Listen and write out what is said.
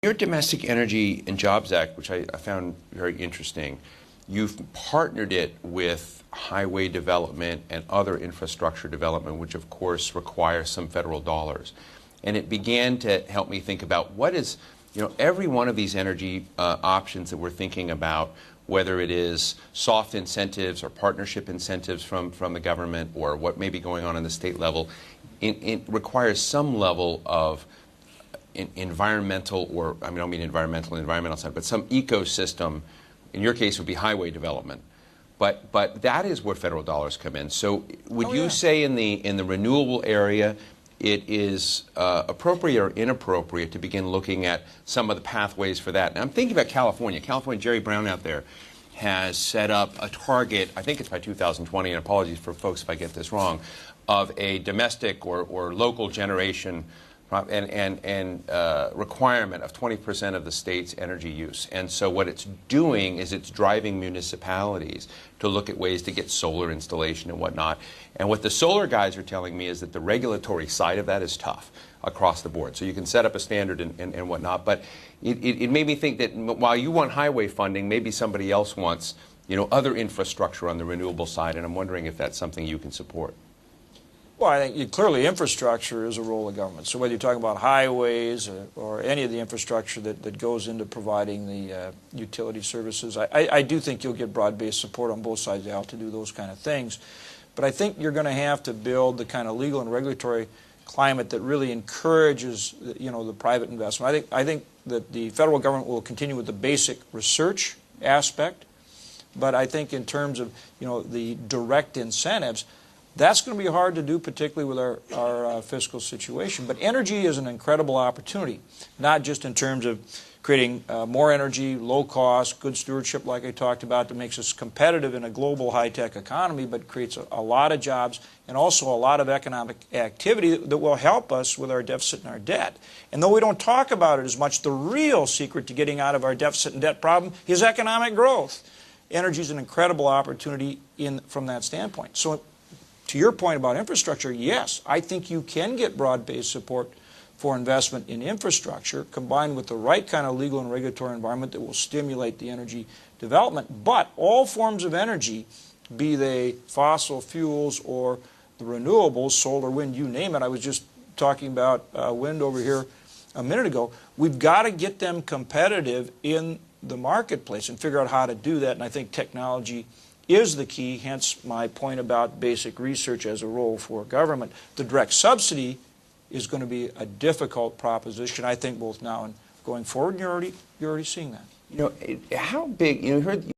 Your Domestic Energy and Jobs Act, which I found very interesting, you've partnered it with highway development and other infrastructure development, which of course requires some federal dollars. And it began to help me think about what is, every one of these energy options that we're thinking about, whether it is soft incentives or partnership incentives from the government or what may be going on in the state level, it requires some level of environmental, or I don't mean environmental side, but some ecosystem. In your case, would be highway development. But that is where federal dollars come in. So would you say in the renewable area, it is appropriate or inappropriate to begin looking at some of the pathways for that? And I'm thinking about California. Jerry Brown out there has set up a target, I think it's by 2020, and apologies for folks if I get this wrong, of a domestic or local generation and requirement of 20% of the state's energy use. And so what it's doing is it's driving municipalities to look at ways to get solar installation and whatnot. And what the solar guys are telling me is that the regulatory side of that is tough across the board. So you can set up a standard and whatnot, but it made me think that while you want highway funding, maybe somebody else wants, other infrastructure on the renewable side, and I'm wondering if that's something you can support. Well, I think clearly infrastructure is a role of government. So whether you're talking about highways or any of the infrastructure that goes into providing the utility services, I do think you'll get broad-based support on both sides of the aisle to do those kind of things. But I think you're going to have to build the kind of legal and regulatory climate that really encourages, the private investment. I think that the federal government will continue with the basic research aspect, but I think in terms of, the direct incentives, that's going to be hard to do, particularly with our fiscal situation. But energy is an incredible opportunity, not just in terms of creating more energy, low cost, good stewardship like I talked about that makes us competitive in a global high-tech economy, but creates a lot of jobs and also a lot of economic activity that will help us with our deficit and our debt. And though we don't talk about it as much, the real secret to getting out of our deficit and debt problem is economic growth. Energy is an incredible opportunity from that standpoint. So to your point about infrastructure, yes, I think you can get broad-based support for investment in infrastructure combined with the right kind of legal and regulatory environment that will stimulate the energy development. But all forms of energy, be they fossil fuels or the renewables, solar, wind, you name it. I was just talking about wind over here a minute ago. We've got to get them competitive in the marketplace and figure out how to do that. And I think technology is the key, hence my point about basic research as a role for government. The direct subsidy is going to be a difficult proposition, I think, both now and going forward, and you're already seeing that. How big, you heard